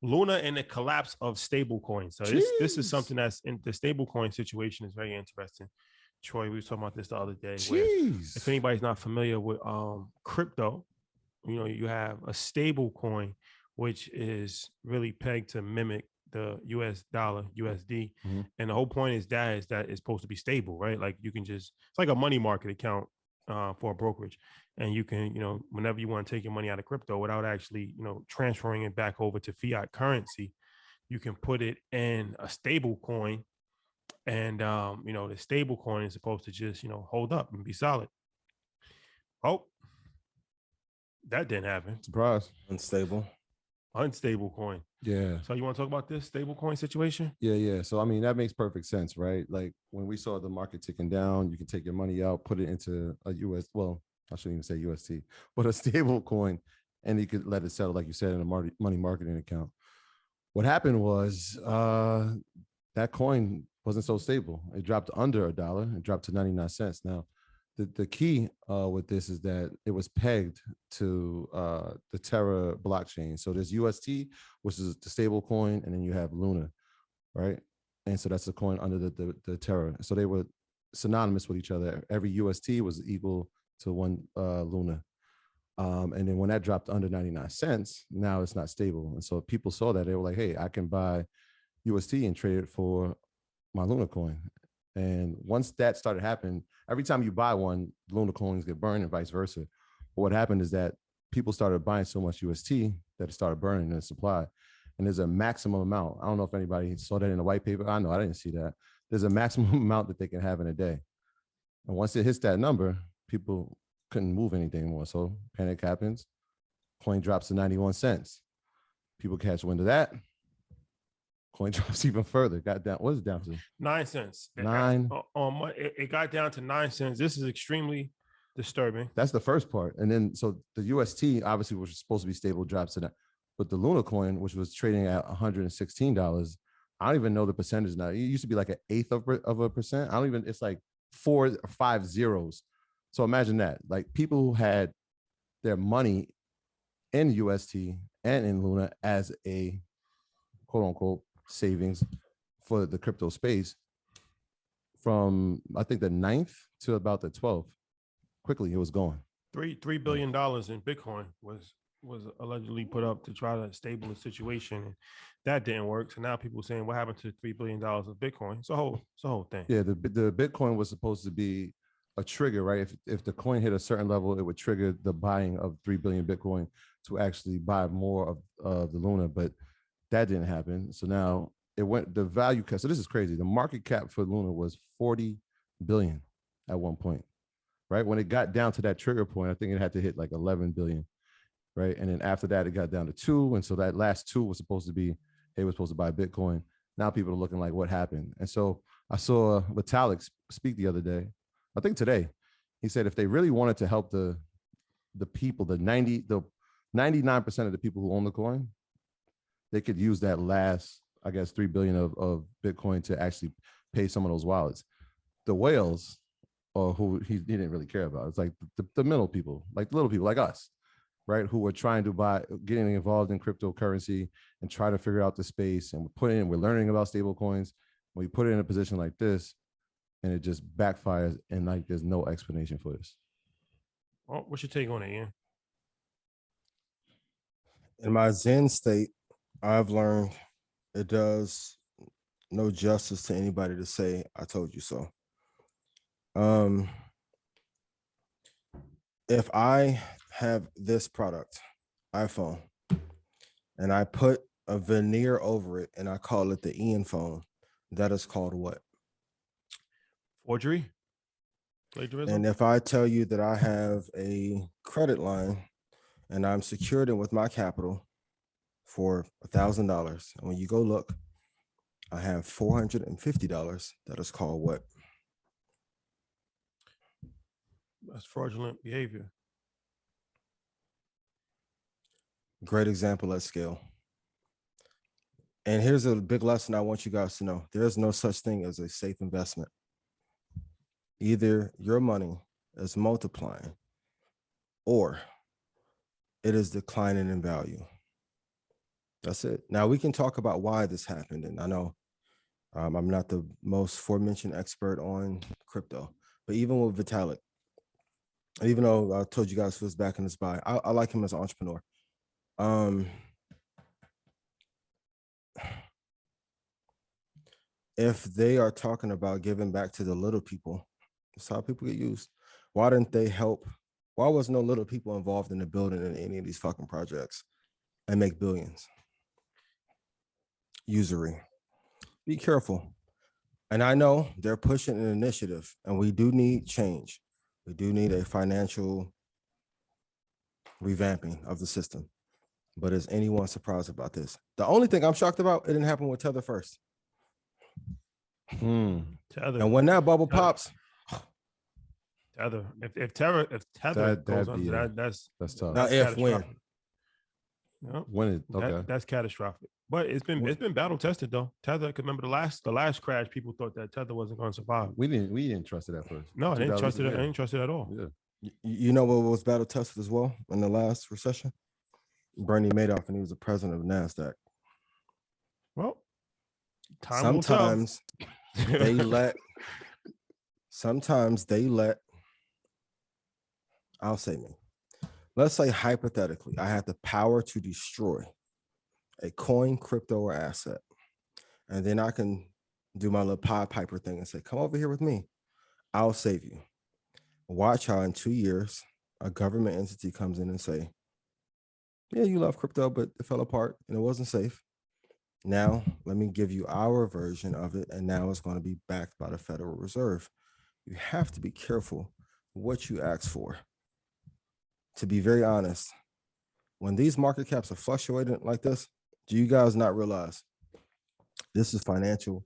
Luna and the collapse of stable coins. So this is something that's in the stable coin situation is very interesting. Troy, we were talking about this the other day. Where if anybody's not familiar with crypto, you have a stable coin, which is really pegged to mimic the US dollar, USD. Mm-hmm. And the whole point is that it's supposed to be stable, right? Like you can just, it's like a money market account for a brokerage. And you can, whenever you want to take your money out of crypto without actually, transferring it back over to fiat currency, you can put it in a stable coin. And, the stable coin is supposed to just, hold up and be solid. Oh, that didn't happen. Surprise. Unstable coin. Yeah. So you want to talk about this stable coin situation? Yeah. So, I mean, that makes perfect sense, right? Like when we saw the market ticking down, you can take your money out, put it into a US, well, I shouldn't even say UST, but a stable coin, and you could let it settle, like you said, in a money marketing account. What happened was that coin wasn't so stable. It dropped under $1. It dropped to 99 cents. Now, the key with this is that it was pegged to the Terra blockchain. So there's UST, which is the stable coin, and then you have Luna, right? And so that's the coin under the Terra. So they were synonymous with each other. Every UST was equal to one Luna. And then when that dropped under 99 cents, now it's not stable. And so people saw that, they were like, hey, I can buy UST and trade it for my Luna coin. And once that started happening, every time you buy one, Luna coins get burned and vice versa. But what happened is that people started buying so much UST that it started burning in the supply. And there's a maximum amount. I don't know if anybody saw that in the white paper. I know I didn't see that. There's a maximum amount that they can have in a day. And once it hits that number, people couldn't move anything anymore. So panic happens. Coin drops to 91 cents. People catch wind of that. Coin drops even further. Got down. What is it down to? 9 cents. It got down to 9 cents. This is extremely disturbing. That's the first part. And then, so the UST, obviously, which was supposed to be stable, drops to that. But the Luna coin, which was trading at $116, I don't even know the percentage now. It used to be like an eighth of a percent. I don't even, it's like 4 or 5 zeros. So imagine that. Like people who had their money in UST and in Luna as a quote unquote savings for the crypto space from, I think, the 9th to about the 12th. Quickly, it was gone. $3 billion in Bitcoin was allegedly put up to try to stable the situation. And that didn't work. So now people are saying, what happened to $3 billion of Bitcoin? It's a whole thing. Yeah, the Bitcoin was supposed to be a trigger, right? If the coin hit a certain level, it would trigger the buying of 3 billion Bitcoin to actually buy more of the Luna, but that didn't happen. So now it went, the value cap. So this is crazy. The market cap for Luna was 40 billion at one point, right? When it got down to that trigger point, I think it had to hit like 11 billion, right? And then after that, it got down to 2. And so that last 2 was supposed to be, hey, we're supposed to buy Bitcoin. Now people are looking like, what happened? And so I saw Vitalik speak the other day, I think today. He said if they really wanted to help the people, the 99% of the people who own the coin, they could use that last, I guess, 3 billion of Bitcoin to actually pay some of those wallets. The whales, or who he didn't really care about, it's like the middle people, like the little people like us, right? Who were trying to getting involved in cryptocurrency and try to figure out the space. And we're learning about stable coins. We put it in a position like this, and it just backfires, and like there's no explanation for this. Well, what's your take on it, Ian? In my Zen state, I've learned it does no justice to anybody to say, I told you so. If I have this product, iPhone, and I put a veneer over it and I call it the Ian phone, that is called what? Forgery? Plagiarism? And if I tell you that I have a credit line and I'm secured in with my capital for $1,000, and when you go look, I have $450, that is called what? That's fraudulent behavior. Great example at scale. And here's a big lesson I want you guys to know. There's no such thing as a safe investment. Either your money is multiplying or it is declining in value. That's it. Now we can talk about why this happened. And I know I'm not the most aforementioned expert on crypto, but even with Vitalik, even though I told you guys who was back in this buy, I like him as an entrepreneur. If they are talking about giving back to the little people, that's how people get used. Why didn't they help? Why was no little people involved in the building in any of these fucking projects and make billions? Usury. Be careful. And I know they're pushing an initiative, and we do need change. We do need a financial revamping of the system. But is anyone surprised about this? The only thing I'm shocked about, it didn't happen with Tether first. Tether. And when that bubble pops, Tether. If Tether goes under, that's tough. Not if, when. Yep. When it okay. That's catastrophic. But it's been battle tested though. Tether, remember the last crash, people thought that Tether wasn't going to survive. We didn't trust it at first. No, I didn't trust it. I didn't trust it at all. Yeah. You know what was battle tested as well in the last recession? Bernie Madoff, and he was the president of NASDAQ. Well, sometimes they let. I'll say me. Let's say hypothetically, I had the power to destroy a coin, crypto, or asset. And then I can do my little Pied Piper thing and say, come over here with me. I'll save you. Watch how in 2 years, a government entity comes in and say, yeah, you love crypto, but it fell apart and it wasn't safe. Now, let me give you our version of it. And now it's going to be backed by the Federal Reserve. You have to be careful what you ask for. To be very honest, when these market caps are fluctuating like this, do you guys not realize this is financial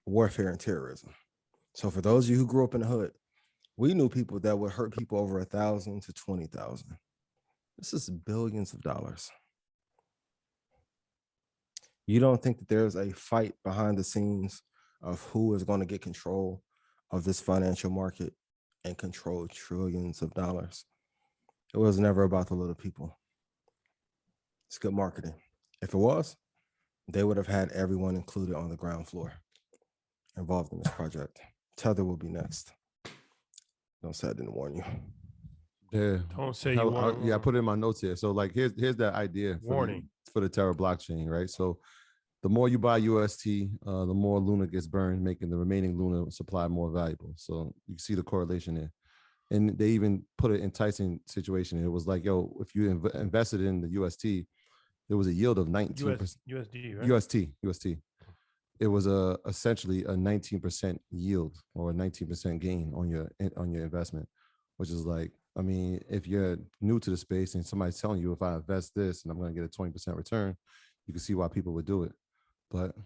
warfare and terrorism? So for those of you who grew up in the hood, we knew people that would hurt people over 1,000 to 20,000. This is billions of dollars. You don't think that there's a fight behind the scenes of who is going to get control of this financial market and control trillions of dollars? It was never about the little people. It's good marketing. If it was, they would have had everyone included on the ground floor involved in this project. Tether will be next. Don't say I didn't warn you. Yeah. Don't say you want. I put it in my notes here. So like here's that idea for the Terra blockchain, right? So the more you buy UST, the more Luna gets burned, making the remaining Luna supply more valuable. So you see the correlation there. And they even put an enticing situation. It was like, yo, if you invested in the UST, there was a yield of 19%. USD, right? UST. It was essentially a 19% yield or a 19% gain on your investment, which is like, I mean, if you're new to the space and somebody's telling you, if I invest this and I'm going to get a 20% return, you can see why people would do it. But,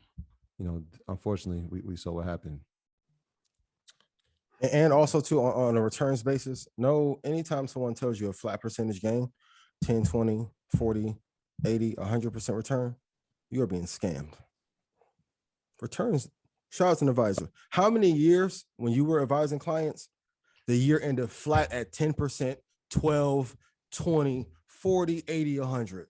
you know, unfortunately, we saw what happened. And also too, on a returns basis, no, anytime someone tells you a flat percentage gain, 10, 20, 40, 80, 100% return, you are being scammed. Returns, shout out to an advisor. How many years when you were advising clients, the year ended flat at 10%, 12, 20, 40, 80, 100?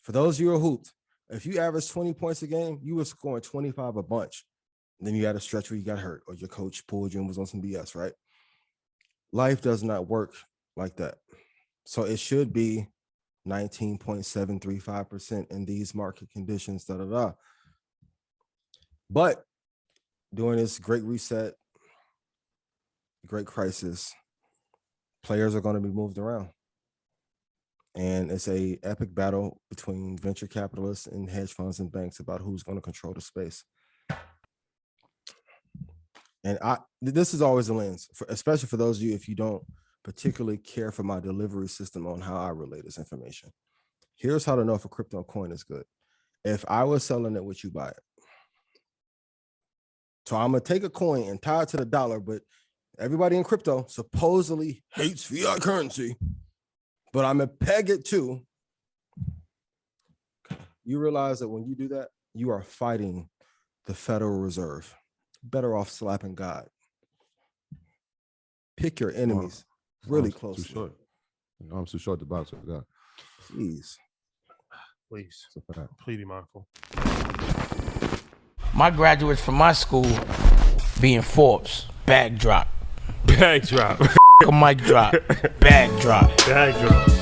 For those of you who are hooped, if you average 20 points a game, you were scoring 25 a bunch. Then you had a stretch where you got hurt or your coach pulled you and was on some BS, right? Life does not work like that. So it should be 19.735% in these market conditions, But during this great reset, great crisis, players are going to be moved around. And it's a epic battle between venture capitalists and hedge funds and banks about who's going to control the space. And this is always a lens, especially for those of you, if you don't particularly care for my delivery system on how I relay this information. Here's how to know if a crypto coin is good. If I was selling it, would you buy it? So I'm going to take a coin and tie it to the dollar, but everybody in crypto supposedly hates fiat currency, but I'm going to peg it to. You realize that when you do that, you are fighting the Federal Reserve. Better off slapping God. Pick your enemies really closely. I'm too short to box with God. Jeez. Please, So for that. please be mindful. My graduates from my school being Forbes, bag drop. Bag drop. A mic drop, bag drop. Bag drop.